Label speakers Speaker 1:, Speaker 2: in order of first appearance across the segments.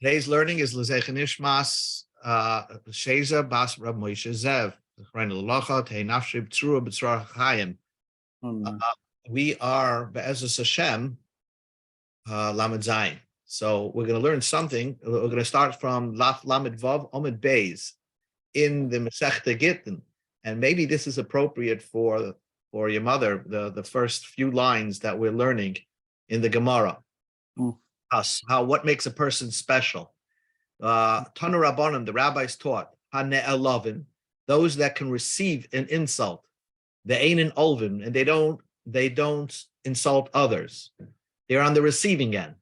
Speaker 1: Today's learning is L'Zeichen Ishmas Sheza Bas Rab Moshe Zev. We are Be'ezus Hashem Lamed Zayin. So we're going to learn something. We're going to start from Laf Lamed Vav Omid Beis in the Masechta Gittin, and maybe this is appropriate for your mother. The first few lines that we're learning in the Gemara. What makes a person special? Tanu Rabbanim, the rabbis taught, Hane'elavim, those that can receive an insult, the Einen Olvin, and they don't insult others. They're on the receiving end.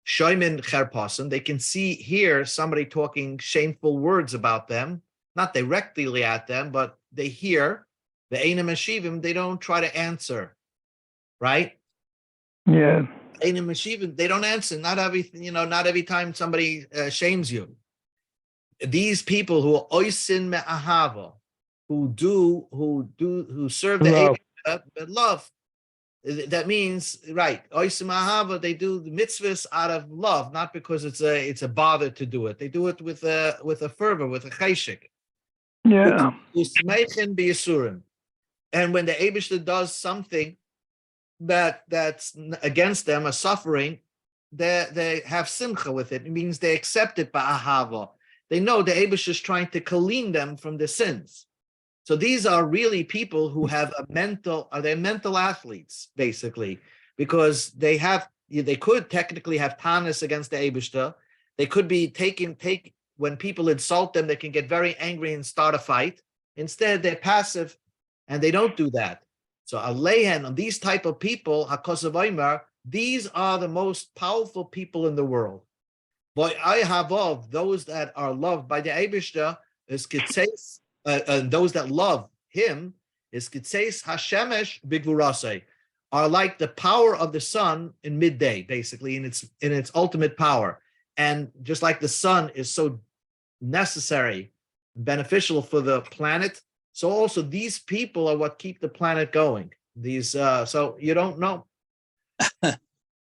Speaker 1: Shoimin Cherpasim, they can hear somebody talking shameful words about them, not directly at them, but they hear the Einem Meshivim, they don't try to answer, right?
Speaker 2: Yeah.
Speaker 1: They don't answer. Not every time somebody shames you. These people who are oisin me'ahava, who serve the love. That means, right, oisin me'ahava, they do the mitzvahs out of love, not because it's a bother to do it. They do it with a fervor, with a cheshik.
Speaker 2: Yeah.
Speaker 1: And when the Eibishter does something that's against them, a suffering, they have simcha with it. It means they accept it by ahava. They know the Eibush is trying to clean them from the sins. So these are really people who have they're mental athletes, basically, because they could technically have tanis against the Eibushter. They could be when people insult them, they can get very angry and start a fight. Instead, they're passive and they don't do that. So Alehan, on these type of people, HaKosav, these are the most powerful people in the world. But I have of those that are loved by the Eibishter is Kitseis, and those that love him is Kitseis Hashemesh Bigvurasei, are like the power of the sun in midday, basically, in its ultimate power. And just like the sun is so necessary, beneficial for the planet, so also these people are what keep the planet going. So you don't know. They're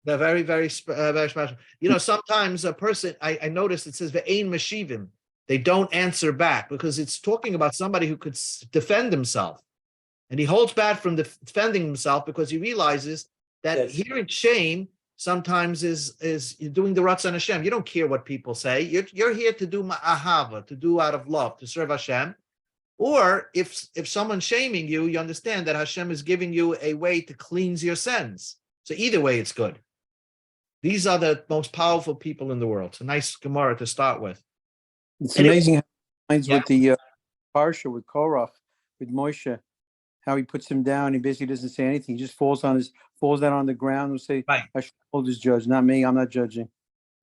Speaker 1: very, very, very special. Sometimes a person, I noticed it says ve'ein meshivim. They don't answer back because it's talking about somebody who could defend himself. And he holds back from defending himself because he realizes that hearing shame sometimes is you're doing the Ratzon Hashem. You don't care what people say. You're here to do ma'ahava, to do out of love, to serve Hashem. Or if someone's shaming you, you understand that Hashem is giving you a way to cleanse your sins. So either way, it's good. These are the most powerful people in the world. It's a nice Gemara to start with.
Speaker 2: It's amazing how it lines with the Parsha, with Korach, with Moshe, how he puts him down. He basically doesn't say anything. He just falls down on the ground and say, right. I should hold this judge, not me. I'm not judging.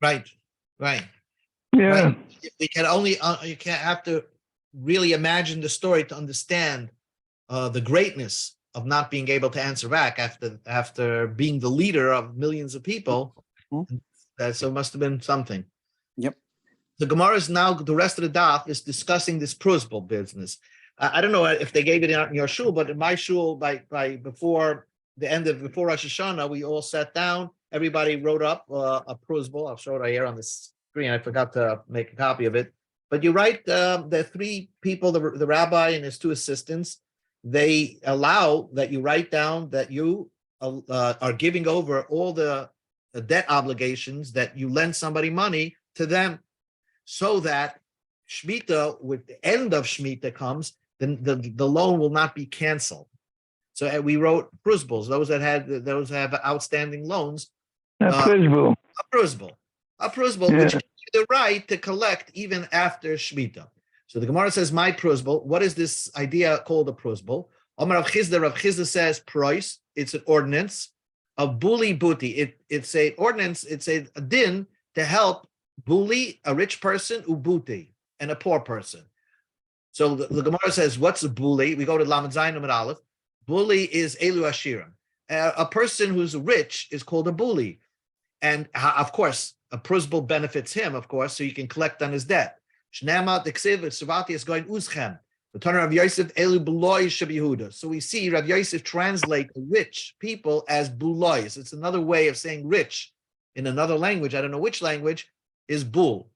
Speaker 1: Right.
Speaker 2: Yeah.
Speaker 1: Right. You can't have to really imagine the story to understand the greatness of not being able to answer back after being the leader of millions of people. Mm-hmm. So it must have been something.
Speaker 2: Yep.
Speaker 1: The Gemara is now, the rest of the daf is discussing this prusbul business. I don't know if they gave it in your shul, but in my shul, before Rosh Hashanah, we all sat down. Everybody wrote up a prusbul. I'll show it here on the screen. I forgot to make a copy of it. But you write the three people, the rabbi and his two assistants, they allow that you write down that you are giving over all the debt obligations that you lend somebody money to them, so that Shemitah, with the end of Shemitah comes, then the loan will not be canceled. So we wrote prusbuls, those that have outstanding loans.
Speaker 2: A prusbul,
Speaker 1: which gives you the right to collect even after Shemitah. So the Gemara says, my prusbul. What is this idea called a prusbul? Rav Chizda says, prois, it's an ordinance of buli buti. It's a ordinance, it's a din to help buli, a rich person, ubuti, and a poor person. So the Gemara says, what's a buli? We go to Lamed Zayin Amud Aleph. Buli is elu ashirim. A person who's rich is called a buli. And of course, a prusbul benefits him, of course, so you can collect on his debt. Shnema Deksiv Savati is going uzchem. The Tanur of Yosef elu buloy shabihuda. So we see Rav Yosef translate rich people as buloys. It's another way of saying rich in another language. I don't know which language is bul.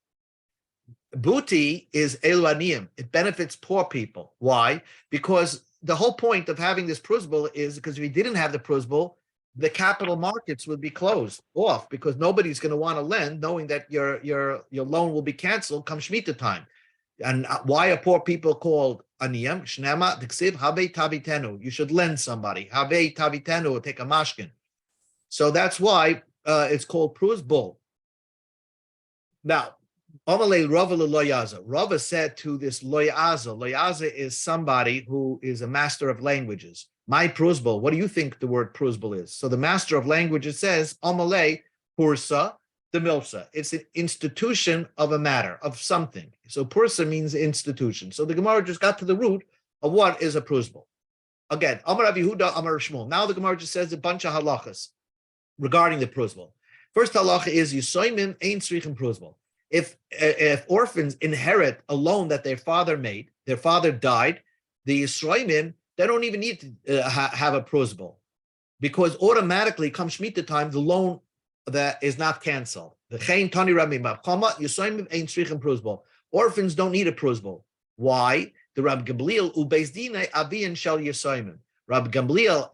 Speaker 1: Booty is eluanium. It benefits poor people. Why? Because the whole point of having this prusbul is because if you didn't have the prusbul, the capital markets would be closed off because nobody's going to want to lend, knowing that your loan will be canceled come Shemitah time. And why are poor people called aniyam? Shnema diksiv have tavitenu. You should lend somebody. Have tavitenu or take a mashkin. So that's why it's called prusbul. Now, Rava said to this loyaza. Loyaza is somebody who is a master of languages. My prusbul. What do you think the word prusbul is? So the master of languages says Amalei pursa the milsa. It's an institution of a matter of something. So pursa means institution. So the Gemara just got to the root of what is a prusbul. Again, Amar Rav Yehuda, Amar Shmuel. Now the Gemara just says a bunch of halachas regarding the prusbul. First halacha is Yisoimim ein tzrichim prusbul. If orphans inherit a loan that their father made, their father died, the Yisroimim, they don't even need to have a prusbul, because automatically come Shemitah time, the loan that is not canceled. Orphans don't need a prusbul. Why? The Rab Gamliel ubeis dinai avian shel Yisroimim. Rab Gamliel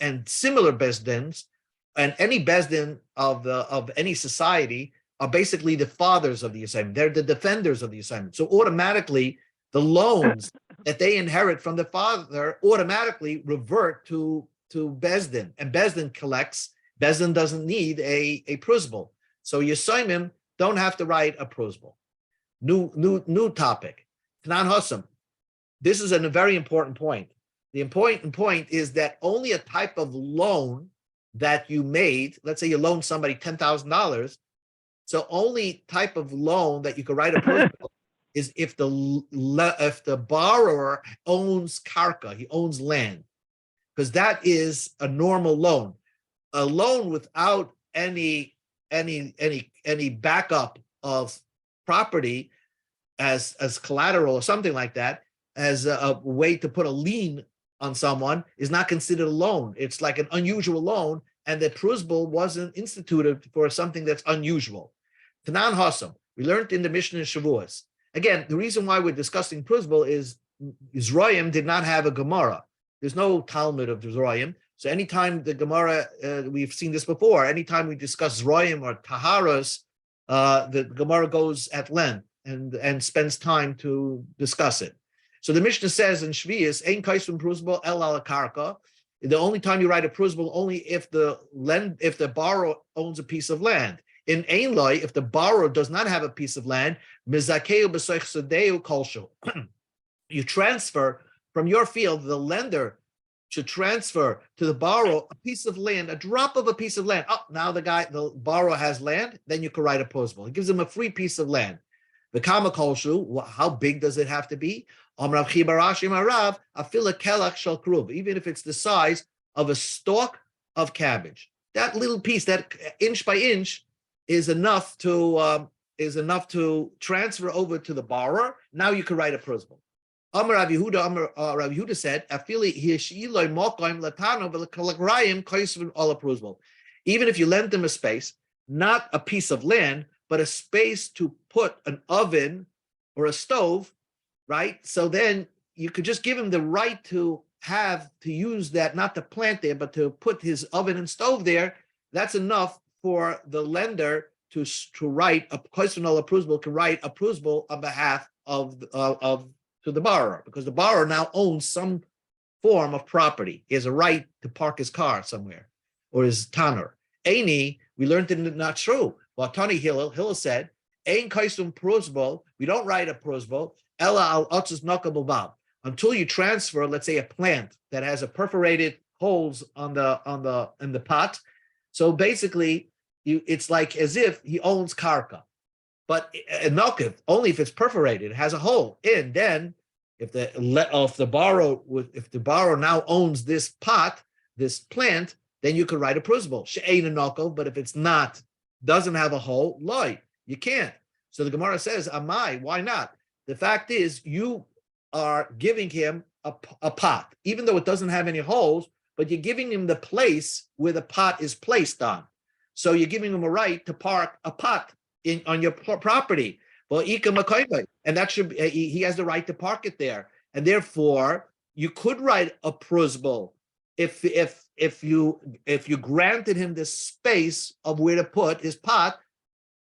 Speaker 1: and similar bezdins, and any bezdin of any society, are basically the fathers of the assignment. They're the defenders of the assignment. So automatically, the loans that they inherit from the father automatically revert to Bezdin. And Bezdin collects. Bezdin doesn't need a prusbul. So Yisayimim don't have to write a prusbul. New topic. Tanan Hossam. This is a very important point. The important point is that only a type of loan that you made, let's say you loaned somebody $10,000, so only type of loan that you could write a prusbul is if the borrower owns karka, he owns land, because that is a normal loan. A loan without any backup of property as collateral or something like that, as a way to put a lien on someone, is not considered a loan. It's like an unusual loan, and the prusbul wasn't instituted for something that's unusual. Tanan Hassam, we learned in the Mishnah in Shavuos. Again, the reason why we're discussing prusbul is Zroyim did not have a Gemara. There's no Talmud of Zroyim. So anytime the Gemara, we've seen this before, anytime we discuss Zroyim or Taharas, the Gemara goes at length and spends time to discuss it. So the Mishnah says in Shvius, Ein kaisum prusbul el ala karka. The only time you write a prusbul only if the borrower owns a piece of land. In Ein Loi, if the borrower does not have a piece of land, mizakeu b'soich sadeu kolshu. You transfer from your field, the lender should transfer to the borrower a piece of land, a drop of a piece of land. Oh, now the borrower has land, then you can write a prusbul. It gives him a free piece of land. The kama kolshu, how big does it have to be? Even if it's the size of a stalk of cabbage. That little piece, that inch by inch, is enough to transfer over to the borrower. Now you can write a prusbul. Rav Yehuda said, even if you lend them a space, not a piece of land, but a space to put an oven or a stove, right? So then you could just give him the right to use that, not to plant there, but to put his oven and stove there. That's enough for the lender to write a prusbul, can write a prusbul on behalf of to the borrower, because the borrower now owns some form of property. He has a right to park his car somewhere, or his tanner. Eini, we learned it not true. Well, Tani Hillel said, Ein kaisum prusbul, we don't write a prusbul, ella al otzes nokabul, until you transfer, let's say, a plant that has a perforated holes in the pot. So basically, it's like as if he owns karka, but nokiv only if it's perforated, it has a hole in. Then, if the borrower now owns this pot, this plant, then you could write a prusbul. She'ein a nokov, but if it's not, doesn't have a hole, loy, you can't. So the Gemara says, amai, why not? The fact is, you are giving him a pot, even though it doesn't have any holes, but you're giving him the place where the pot is placed on. So you're giving him a right to park a pot on your property. And that should be, he has the right to park it there. And therefore, you could write a prosbol if you granted him the space of where to put his pot,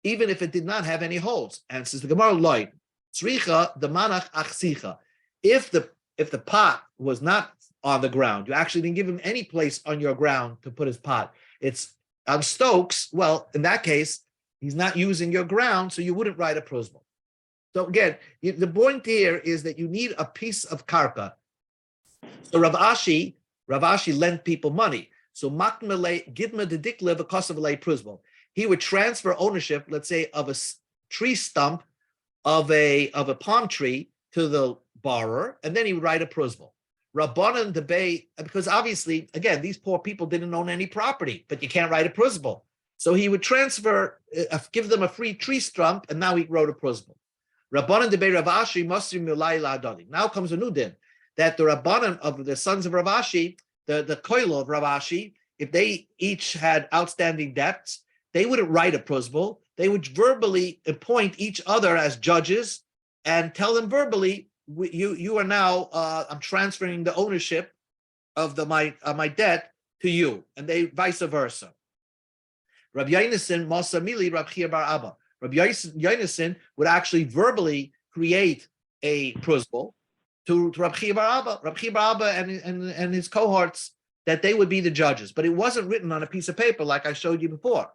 Speaker 1: even if it did not have any holes. And says the Gemara, loy, tzricha the manach achsicha. If the pot was not on the ground, you actually didn't give him any place on your ground to put his pot. It's on Stokes. Well, in that case, he's not using your ground, so you wouldn't write a prosbol. So again, the point here is that you need a piece of karka. So Rav Ashi lent people money. So Makmele Gidma Dedikle Vakosavale Prusbal. He would transfer ownership, let's say, of a tree stump of a palm tree to the borrower, and then he would write a prusbal. Rabbanan debate, because obviously, again, these poor people didn't own any property, but you can't write a prusbal. So he would transfer, give them a free tree stump, and now he wrote a prusbal. Rabbanan debate Rav Ashi Masrim Milai Ladali. Now comes a new din that the Rabbanan of the sons of Rav Ashi, the koilo of Rav Ashi, if they each had outstanding debts, they wouldn't write a prosbol. They would verbally appoint each other as judges and tell them verbally, you are now, I'm transferring the ownership of my debt to you, and they vice versa. Rabbi Yonason, Masa Mili, Rabbi Chia Bar Abba. Rabbi Yonason would actually verbally create a prosbol to Rabbi Chia Bar Abba. Rabbi Chia Bar Abba and his cohorts, that they would be the judges, but it wasn't written on a piece of paper like I showed you before.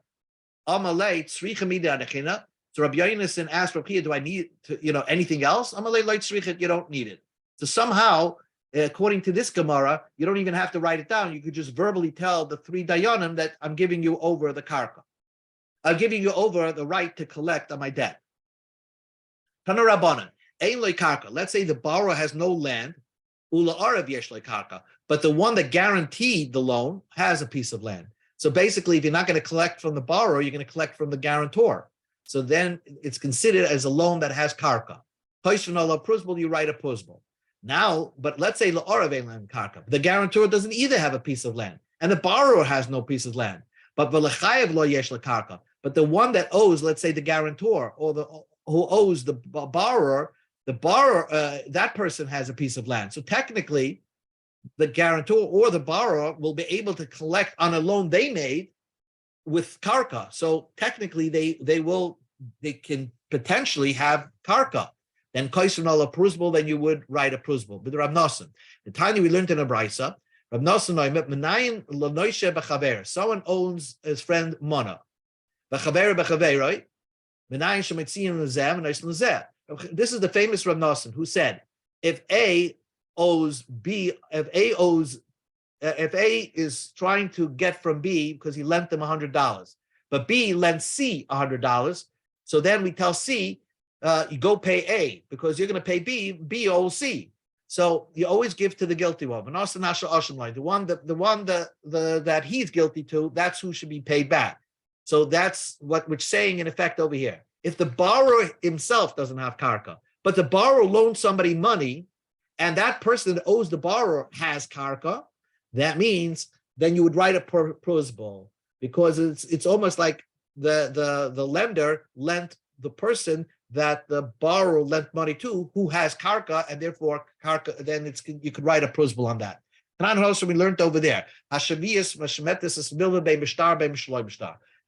Speaker 1: Amalei tzricha mida nechina. So Rabbi Yonason asked Rabbi Chia, do I need anything else? Amalei loy tzricha, you don't need it. So somehow, according to this Gemara, you don't even have to write it down. You could just verbally tell the three dayanim that I'm giving you over the karka. I'm giving you over the right to collect on my debt. Tana Rabbanan, ein loy karka. Let's say the borrower has no land, ula arav yesh loy karka, but the one that guaranteed the loan has a piece of land. So basically, if you're not going to collect from the borrower, you're going to collect from the guarantor. So then it's considered as a loan that has karka. You write a prosbol. Now, but let's say land karka. The guarantor doesn't either have a piece of land, and the borrower has no piece of land. But But the one that owes, let's say the guarantor or who owes the borrower, that person has a piece of land. So technically, the guarantor or the borrower will be able to collect on a loan they made with karka. So technically, they can potentially have karka. Then koisranol a prusbol, then you would write a prusbol. But Rav Nosson, the tiny we learned in a brisa, Rav Nosson someone owns his friend Mona. This is the famous Rav Nosson who said, if A owes B, if A is trying to get from B because he lent them $100, but B lent C $100, so then we tell C, you go pay A because you're going to pay B. B owes C, so you always give to the guilty one. The one that he's guilty to, that's who should be paid back. So that's what we're saying in effect over here. If the borrower himself doesn't have karka, but the borrower loaned somebody money, and that person that owes the borrower has karka, that means then you would write a prosbol, because it's almost like the lender lent the person that the borrower lent money to who has karka, and therefore karka, then you could write a prosbol on that. And also we learned over there.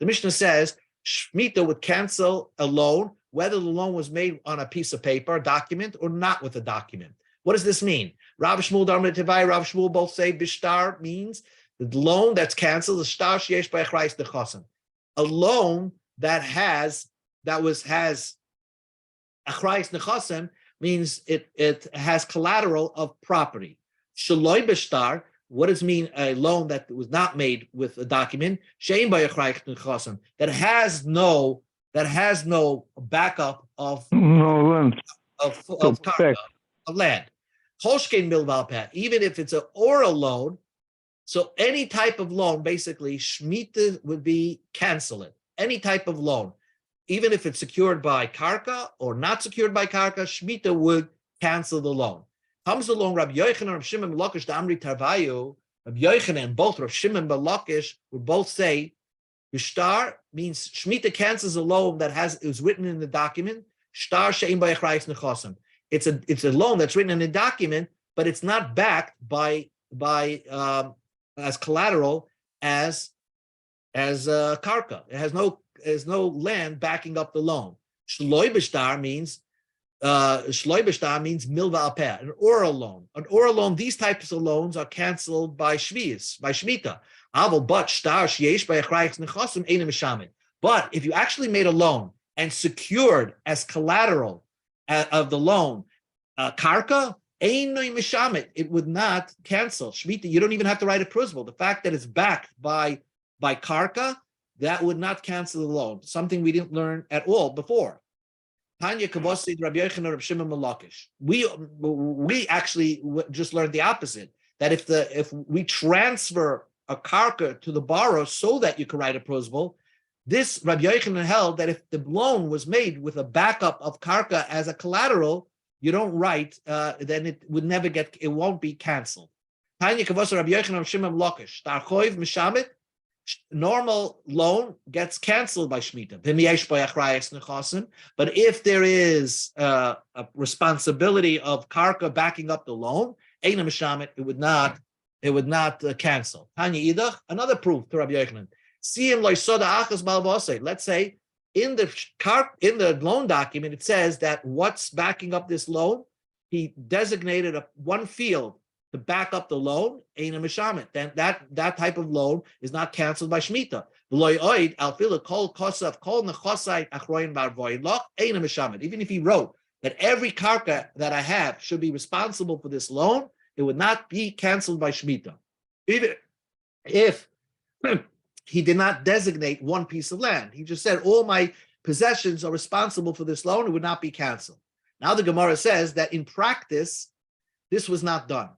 Speaker 1: The Mishnah says Shemitah would cancel a loan, whether the loan was made on a piece of paper, a document, or not with a document. What does this mean? Rav Shmuel, Darmei Tevai, Rav Shmuel both say bishtar means the loan that's canceled is shtar sheyesh b'achrais nechasim. A loan that has achrais nechasim means it has collateral of property. Shaloi bishtar. What does it mean? A loan that was not made with a document, shein b'achrais nechasim, that has no backup of land. Even if it's an oral loan, so any type of loan, basically, Shemitah would be cancel it. Any type of loan, even if it's secured by karka or not secured by karka, Shemitah would cancel the loan. Comes along Rabbi Yochanan and Rabbi Shimon ben Lakish, the Amri Tarvayu. Rabbi Yochanan and both Rabbi Shimon ben Lakish would both say, Bishtar means Shemitah cancels a loan that is written in the document. It's a loan that's written in a document, but it's not backed by as collateral as karka. It has no land backing up the loan. Shloi b'shtar means milva alpeh, an oral loan. An oral loan, these types of loans are canceled by shmita. But if you actually made a loan and secured as collateral of the loan karka, it would not cancel. Shmita, you don't even have to write a principal. The fact that it's backed by karka, that would not cancel the loan. Something we didn't learn at all before. Tanya Kavosid Rabbi Yochanan Reb Shimon Malakish. We actually just learned the opposite. That if we transfer a karka to the borrower so that you can write a principal, this Rabbi Yochanan held that if the loan was made with a backup of karka as a collateral, you don't write, then it won't be canceled. Tanya Kavosid Rabbi Yochanan Reb Shimon Malakish. Tarchoiv Mishamit. Normal loan gets canceled by Shemitah. But if there is a responsibility of karka backing up the loan, it would not cancel. Tanya Idach, another proof to Rabbi Yochanan. Let's say in the loan document it says that what's backing up this loan, he designated one field to back up the loan, then that type of loan is not canceled by Shemitah. Even if he wrote that every karka that I have should be responsible for this loan, it would not be canceled by Shemitah. Even if he did not designate one piece of land, he just said all my possessions are responsible for this loan, it would not be canceled. Now the Gemara says that in practice, this was not done.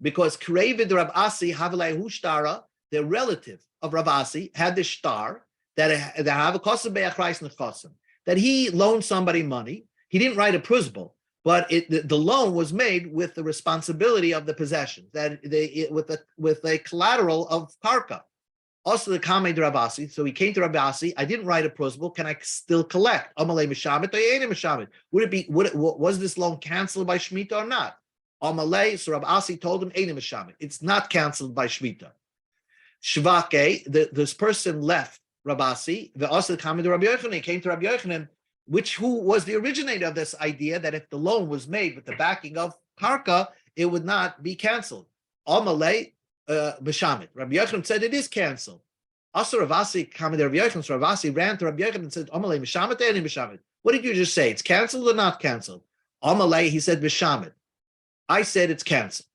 Speaker 1: Because Krevid Rab Asi Havilei Hushtara, the relative of Rab Asi, had the shtar that have a kosim be'achrais nechosim, that he loaned somebody money. He didn't write a principal, but the loan was made with the responsibility of the possession, with a collateral of karka. Also the Kamei Rab Asi, so he came to Rab Asi. I didn't write a principal. Can I still collect? Amalei mishamit or yenim mishamit? Was this loan canceled by Shemitah or not? Amalei, so Rab Asi told him, it's not canceled by Shemitah. Shvake, this person left Rab Asi, the also came to Rabbi Yochanan, came to Rabbi Yochanan, who was the originator of this idea that if the loan was made with the backing of karka, it would not be canceled. Amalei, B'shamit. Rabbi Yochanan said it is canceled. Also Rav Asi came to Rabbi Yochanan, so Rav Asi ran to Rabbi Yochanan and said, Amalei, B'shamit, Eini B'shamit. What did you just say? It's canceled or not canceled? Amalei, he said, B'shamit. I said it's canceled,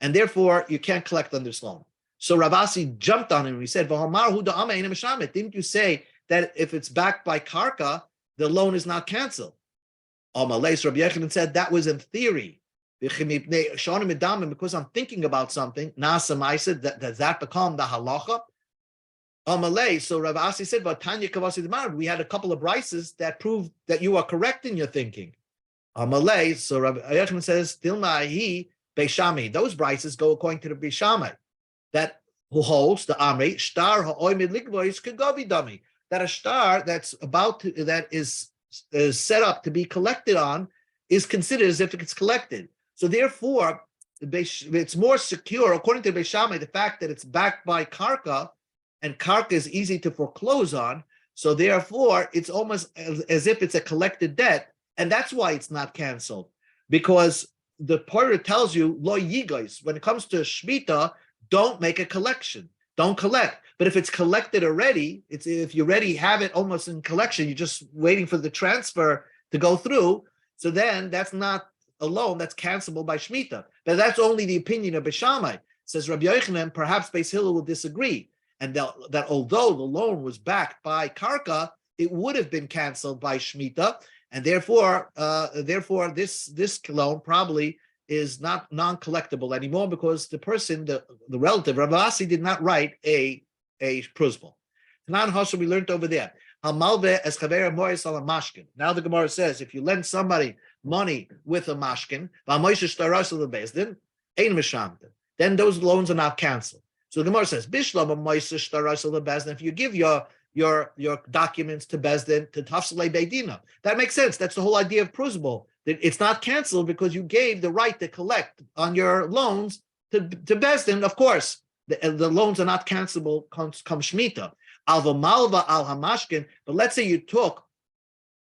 Speaker 1: and therefore you can't collect on this loan. So Rav Asi jumped on him and he said, didn't you say that if it's backed by karka, the loan is not canceled? Amalei, so Rabbi Yochanan said that was in theory. Because I'm thinking about something, I said, does that become the halacha? Amalei, so Rav Asi said, we had a couple of brises that proved that you are correct in your thinking. Amalei, so Rabbi Yochanan says, Tilmahi Beishami. Those brises go according to the Beishamai, that who holds the Amri, Shtar Ha'oimid Ligvois Kagovi Dami, that a star that is set up to be collected on is considered as if it's collected. So therefore, it's more secure, according to Beishamai, the fact that it's backed by karka, and karka is easy to foreclose on. So therefore, it's almost as if it's a collected debt. And that's why it's not canceled, because the Torah tells you, lo yigos, when it comes to Shemitah, don't make a collection, don't collect. But if it's collected already, if you already have it almost in collection, you're just waiting for the transfer to go through, so then that's not a loan that's cancelable by Shemitah. But that's only the opinion of Beishamai. Says Rabbi Yochanan, perhaps Beis Hillel will disagree, and that although the loan was backed by karka, it would have been canceled by Shemitah. And therefore, this loan probably is not non-collectible anymore because the person, the relative, Rav Asi, did not write a principal. Tanan Hashem, we learned over there. Now the Gemara says, if you lend somebody money with a mashkin, then those loans are not canceled. So the Gemara says, if you give your your documents to Bezdin to Tafsalei Beidina. That makes sense. That's the whole idea of Prusable. That it's not canceled because you gave the right to collect on your loans to Bezdin. Of course, the loans are not cancelable come Shemitah. Alva Malva al Hamashkin. But let's say you took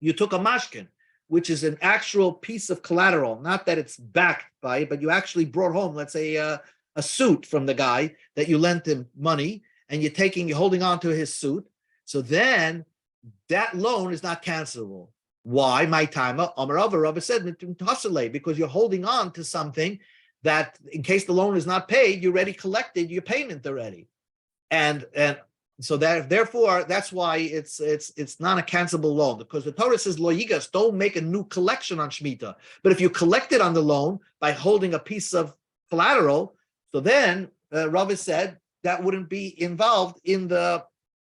Speaker 1: a mashkin, which is an actual piece of collateral, not that it's backed by it, but you actually brought home, let's say, a suit from the guy that you lent him money, and you're holding on to his suit. So then that loan is not cancelable. Why? My timer, Rabba said, because you're holding on to something that in case the loan is not paid, you already collected your payment already. And so therefore, that's why it's not a cancelable loan, because the Torah says, Lo yigas, don't make a new collection on Shemitah. But if you collected on the loan by holding a piece of collateral, so then Rabbi said that wouldn't be involved in the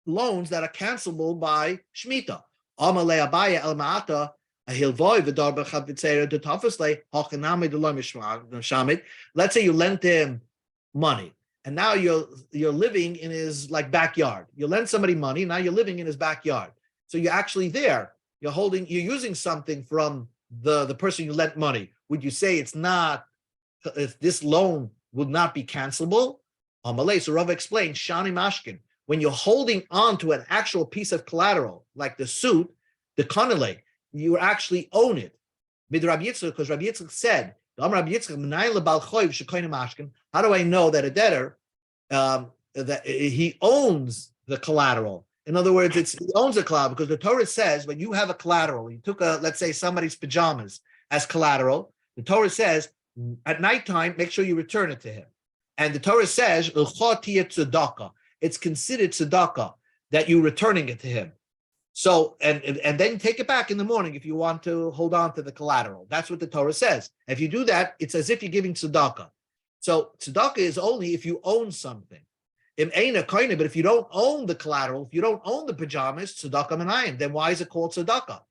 Speaker 1: loans that are cancelable by Shemitah. Amalei Abaya El Ma'ata Ahilvoy V'dar B'Chavitzera D'Tafeslei Hachanami D'Lo Shamit. Let's say you lent him money, and now you're living in his backyard. You lend somebody money, now you're living in his backyard. So you're actually there. You're using something from the person you lent money. Would you say if this loan would not be cancelable? Amalei. So Rav explained Shani Mashkin. When you're holding on to an actual piece of collateral, like the suit, the konele, you actually own it. Mid Rabbi Yitzchak, because Rabbi Yitzchak said, how do I know that a debtor, that he owns the collateral? In other words, he owns the collateral, because the Torah says when you have a collateral, you took let's say somebody's pajamas as collateral, the Torah says at nighttime, make sure you return it to him. And the Torah says, it's considered tzedakah that you're returning it to him. So, and then take it back in the morning if you want to hold on to the collateral. That's what the Torah says. If you do that, it's as if you're giving tzedakah. So tzedakah is only if you own something. But if you don't own the collateral, if you don't own the pajamas, tzedakah menayim, then why is it called tzedakah?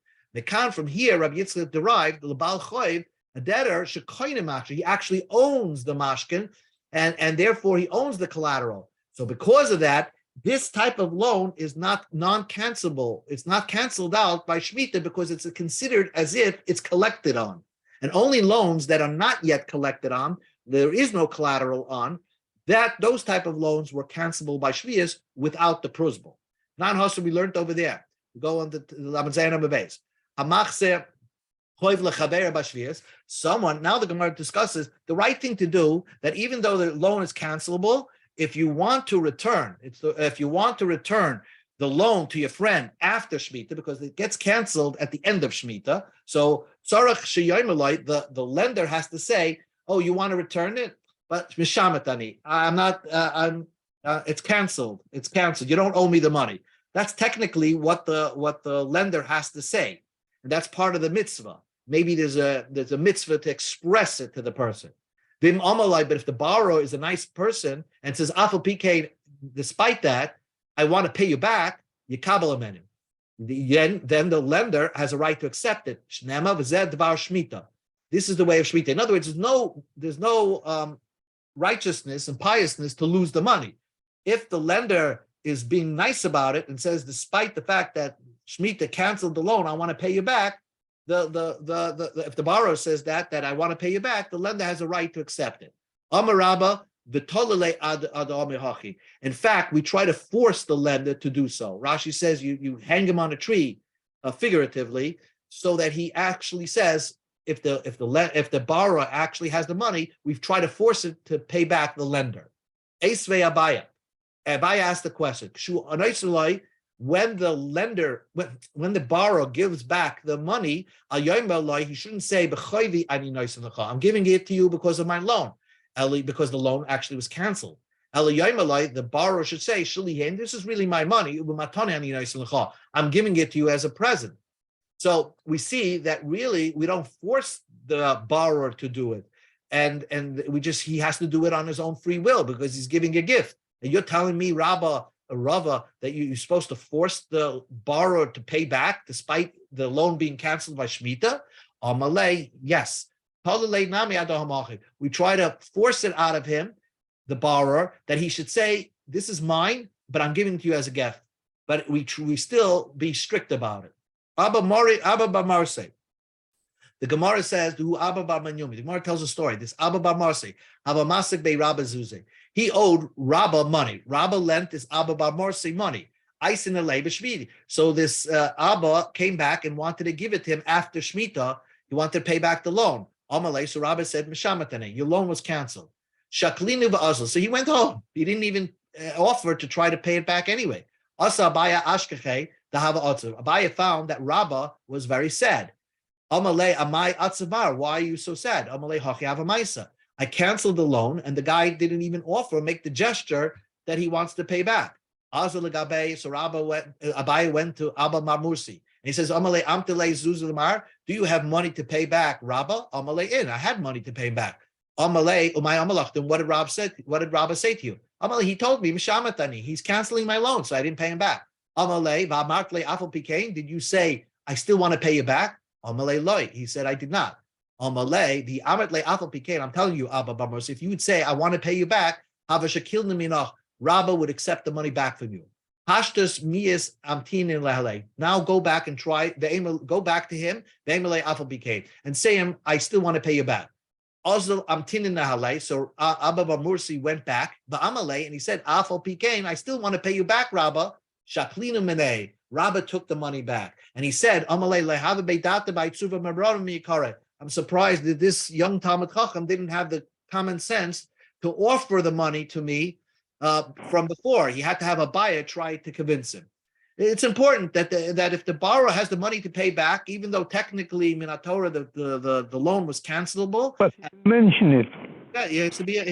Speaker 1: From here, Rabbi Yitzchak derived, l'bal choiv, a debtor, he actually owns the mashkin, and therefore he owns the collateral. So because of that, this type of loan is not non-cancelable. It's not canceled out by Shemitah because it's considered as if it's collected on. And only loans that are not yet collected on, there is no collateral on, those type of loans were cancelable by Shvias without the prusbal. Non-hustle we learned over there. We go on to the Lamazayana base. Someone, now the Gemara discusses the right thing to do, that even though the loan is cancelable, if you want to return the loan to your friend after Shemitah, because it gets canceled at the end of Shemitah, so the lender has to say, oh, you want to return it? But Mishamatani, it's canceled. It's canceled. You don't owe me the money. That's technically what the lender has to say. And that's part of the mitzvah. Maybe there's a mitzvah to express it to the person. But if the borrower is a nice person and says, Afal PK, despite that, I want to pay you back, Yikabel Amenim. Then the lender has a right to accept it. Shnema v'zeh dvar shmita. This is the way of Shemitah. In other words, there's no righteousness and piousness to lose the money. If the lender is being nice about it and says, despite the fact that Shemitah canceled the loan, I want to pay you back, if the borrower says that I want to pay you back, the lender has a right to accept it. In fact, we try to force the lender to do so. Rashi says you hang him on a tree, figuratively, so that he actually says, if the borrower actually has the money, we've tried to force it to pay back the lender. Esvei Abaya asked the question, when the borrower gives back the money, he shouldn't say, I'm giving it to you because of my loan, because the loan actually was canceled. The borrower should say, this is really my money. I'm giving it to you as a present. So we see that really we don't force the borrower to do it. And he has to do it on his own free will because he's giving a gift. And you're telling me, Rava, that you're supposed to force the borrower to pay back despite the loan being canceled by Shemitah? Amalei, yes. We try to force it out of him, the borrower, that he should say, this is mine, but I'm giving it to you as a gift. but we still be strict about it. Abba Bamarse. The Gemara says, "Who Abba Bar Manyumi." The Gemara tells a story. This Abba Bar Marse, Abba Masik Be Rabba Zuze. He owed Rabba money. Rabba lent this Abba Bar Marse money. Isin Alei B'Shmidi. So this Abba came back and wanted to give it to him after Shemitah. He wanted to pay back the loan. Amalei. So Rabba said, "Mishamatane, your loan was canceled." Shaklinu v'azl. So he went home. He didn't even offer to try to pay it back anyway. Asa Abaya Ashkeche Dahava Otzer. Abaya found that Rabba was very sad. Amalei Amai Atzavar. Why are you so sad? Amalei Hachi Avamaisa. I canceled the loan, and the guy didn't even offer, make the gesture that he wants to pay back. Azul Gabe. So Abaya went to Abba Marmursi. And he says, Amalei Amtele Zuzulmar. Do you have money to pay back, Rabba? Amalei in. I had money to pay back. Amalei Umay Amalach. Then what did Rabba say to you? Amalei, he told me, Mishamatani, he's canceling my loan, so I didn't pay him back. Amalei Va'amartle Afal Pikain. Did you say I still want to pay you back? Amalei Loi. He said, I did not. Amalei, the Amartle Afal Pikain. I'm telling you, Abba Bamos, if you would say I want to pay you back, Havashakil Niminach, Rabba would accept the money back from you. Hashtus Mias Amtin in Lahale. Now go back and try. Go back to him. And say him, I still want to pay you back. Azul Amtin in Lahale. So Abba Mursi went back. Ba'amalei, and he said, Afal Pikain, I still want to pay you back, Rabba. Shaklinu Menei. Rabba took the money back. And he said, Amalei Lehava Beidata by Tzuva Mabrodim Mikare. I'm surprised that this young Talmud Chacham didn't have the common sense to offer the money to me from before. He had to have a buyer try to convince him. It's important that if the borrower has the money to pay back, even though technically Minatora the loan was cancelable,
Speaker 3: but mention it.
Speaker 1: Yeah, he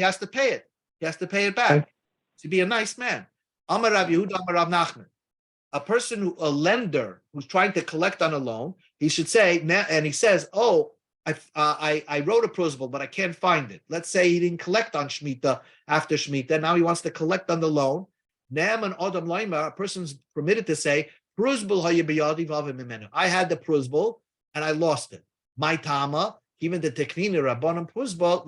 Speaker 1: has to pay it. He has to pay it back. To be a nice man. Amar Rav Yehuda, Amar Rav Nachman. A lender who's trying to collect on a loan, he should say, and he says, "Oh, I wrote a principal, but I can't find it." Let's say he didn't collect on Shemitah after Shemitah. Now he wants to collect on the loan. A person's permitted to say, I had the pruzbul and I lost it. My tama, even the teknina rabbanim pruzbul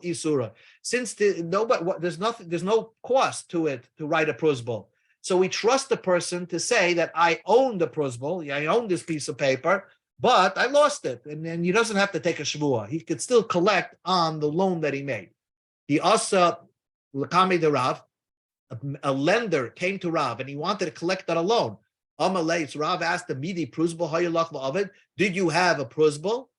Speaker 1: isura. Since there's no cost to it to write a pruzbul. So we trust the person to say that I own the pruzbul, I own this piece of paper, but I lost it. And then he doesn't have to take a shvuah. He could still collect on the loan that he made. He also, Lakami the Rav, a lender came to Rav and he wanted to collect on a loan. Amalei, so Rav asked the Midi Pruzbal Hayalach La'avid, did you have a Pruzbal?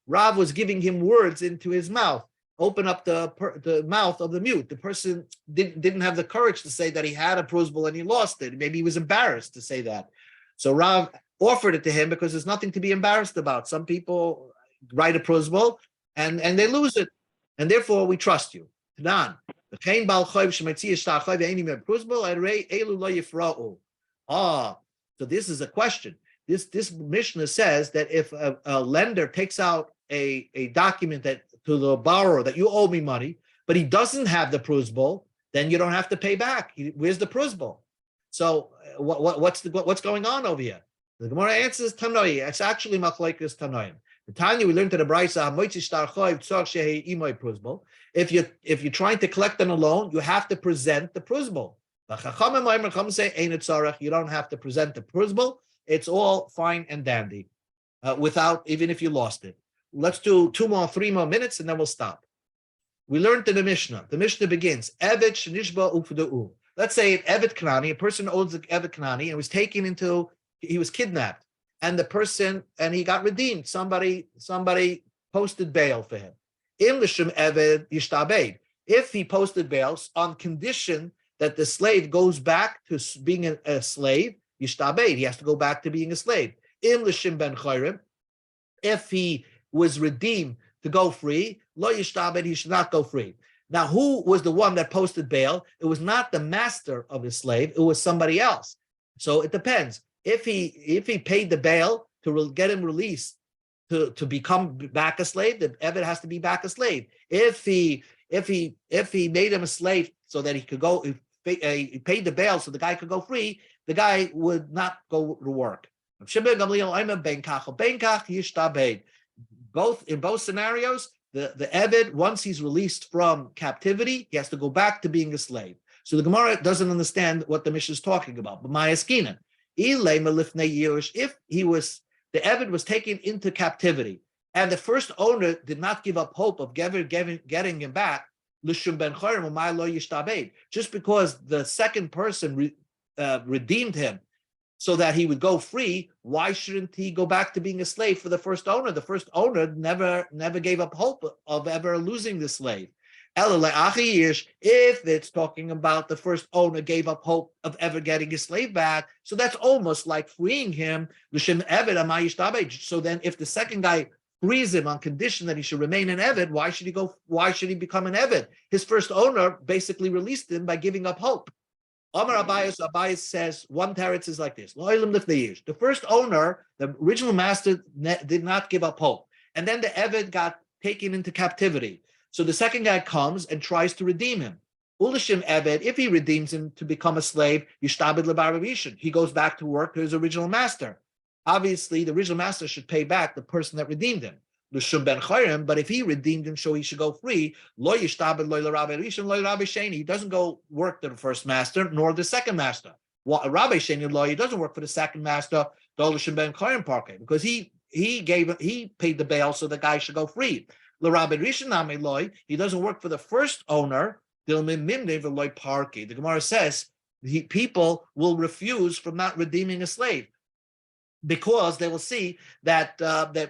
Speaker 1: Rav was giving him words into his mouth. Open up the mouth of the mute. The person didn't have the courage to say that he had a Pruzbal and he lost it. Maybe he was embarrassed to say that. So Rav offered it to him because there's nothing to be embarrassed about. Some people write a Pruzbal and they lose it. And therefore we trust you. So this is a question. This Mishnah says that if a lender takes out a document that to the borrower that you owe me money, but he doesn't have the pruzbul, then you don't have to pay back. Where's the pruzbul? So what's going on over here? The Gemara answers Tanoi. It's actually Machlokes Tanoim. The Tanya we learned to the Brisa. If you're trying to collect on a loan, you have to present the pruzbul. You don't have to present the pruzbul. It's all fine and dandy, even if you lost it. Let's do 3 more minutes, and then we'll stop. We learned in the Mishnah. The Mishnah begins, Evet shenishba ufda'u. Let's say an Evet Kanani, a person owns an Evet Kanani, and he was kidnapped, and he got redeemed. Somebody posted bail for him. If he posted bail on condition that the slave goes back to being a slave, yishtabed, he has to go back to being a slave. If he was redeemed to go free, lo yishtabed, he should not go free. Now, who was the one that posted bail? It was not the master of his slave, it was somebody else. So it depends. If he paid the bail to get him released to become back a slave, the Eved has to be back a slave. If he made him a slave so that he could go, he paid the bail so the guy could go free, the guy would not go to work. In both scenarios, the Eved, once he's released from captivity, he has to go back to being a slave. So the Gemara doesn't understand what the Mishnah is talking about. But Mayaskina, if the Eved was taken into captivity, and the first owner did not give up hope of getting him back, just because the second person redeemed him so that he would go free, why shouldn't he go back to being a slave for the first owner? The first owner never gave up hope of ever losing the slave. If it's talking about the first owner gave up hope of ever getting his slave back, so that's almost like freeing him. So then if the second guy frees him on condition that he should remain an Eved, why should he become an Eved? His first owner basically released him by giving up hope. Amar Abayas says, one teretz is like this. The first owner, the original master, did not give up hope. And then the Eved got taken into captivity. So the second guy comes and tries to redeem him. Ulishim Eved, if he redeems him to become a slave, Yishtabed Lebarabishin. He goes back to work to his original master. Obviously, the original master should pay back the person that redeemed him. But if he redeemed him, so he should go free. He doesn't go work to the first master nor the second master. Rabbi Sheni, he doesn't work for the second master, because he paid the bail, so the guy should go free. He doesn't work for the first owner. The Gemara says people will refuse from not redeeming a slave, because they will see that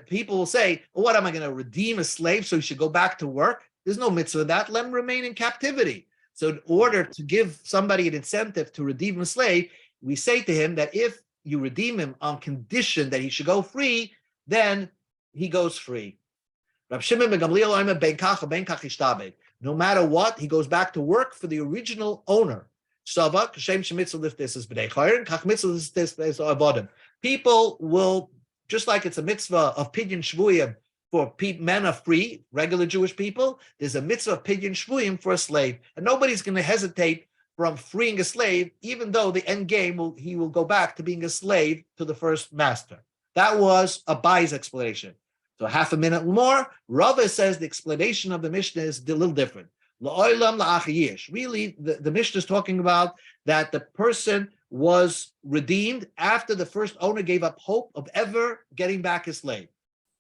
Speaker 1: people will say, oh, what am I going to redeem a slave so he should go back to work? There's no mitzvah of that. Let him remain in captivity. So in order to give somebody an incentive to redeem a slave, we say to him that if you redeem him on condition that he should go free, then he goes free. No matter what, he goes back to work for the original owner. People will, just like it's a mitzvah of pidyon shvuyim for men are free, regular Jewish people, there's a mitzvah of pidyon shvuyim for a slave. And nobody's going to hesitate from freeing a slave, even though the end game he will go back to being a slave to the first master. That was Abai's explanation. So half a minute more, Rava says the explanation of the Mishnah is a little different. Really, the Mishnah is talking about that the person was redeemed after the first owner gave up hope of ever getting back his slave.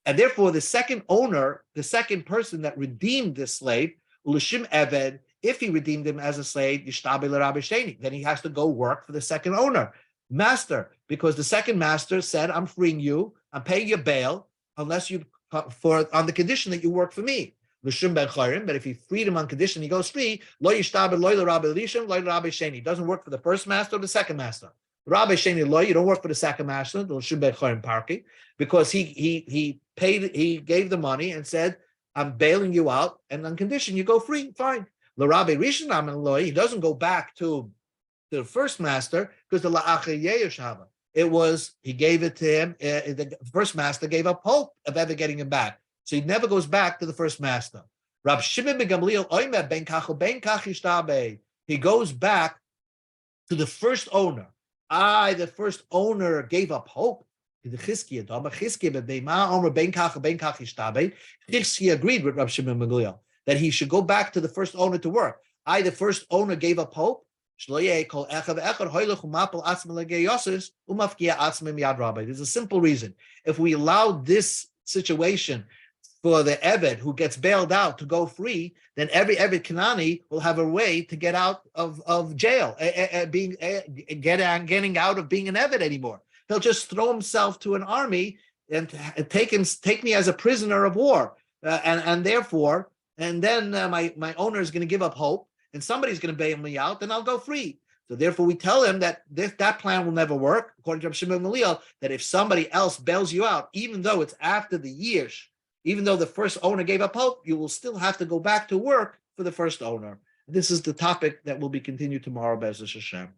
Speaker 1: And therefore, the second owner, the second person that redeemed this slave, Ulishim Eved, if he redeemed him as a slave, then he has to go work for the second owner, master, because the second master said, I'm freeing you, I'm paying your bail, unless you, on the condition that you work for me. But if he freed him on condition he goes free, he doesn't work for the first master or the second master. Rabbi Sheni, you don't work for the second master, because he gave the money and said, I'm bailing you out, and on condition you go free, fine. He doesn't go back to the first master, because he gave it to him, the first master gave up hope of ever getting him back. So he never goes back to the first master. Rab Shimon ben Gamliel, he goes back to the first owner. The first owner gave up hope. Chizkiya agreed with Rab Shimon ben Gamliel that he should go back to the first owner to work. The first owner gave up hope. There's a simple reason. If we allow this situation for the Eved who gets bailed out to go free, then every Eved Kanani will have a way to get out of jail, getting out of being an Eved anymore. He'll just throw himself to an army and take me as a prisoner of war, and then my owner is going to give up hope, and somebody's going to bail me out, then I'll go free. So therefore, we tell him that that plan will never work, according to Rabbi Shimon ben Gamliel, that if somebody else bails you out, even though it's after the years, even though the first owner gave up hope, you will still have to go back to work for the first owner. This is the topic that will be continued tomorrow, Be'ez Hashem.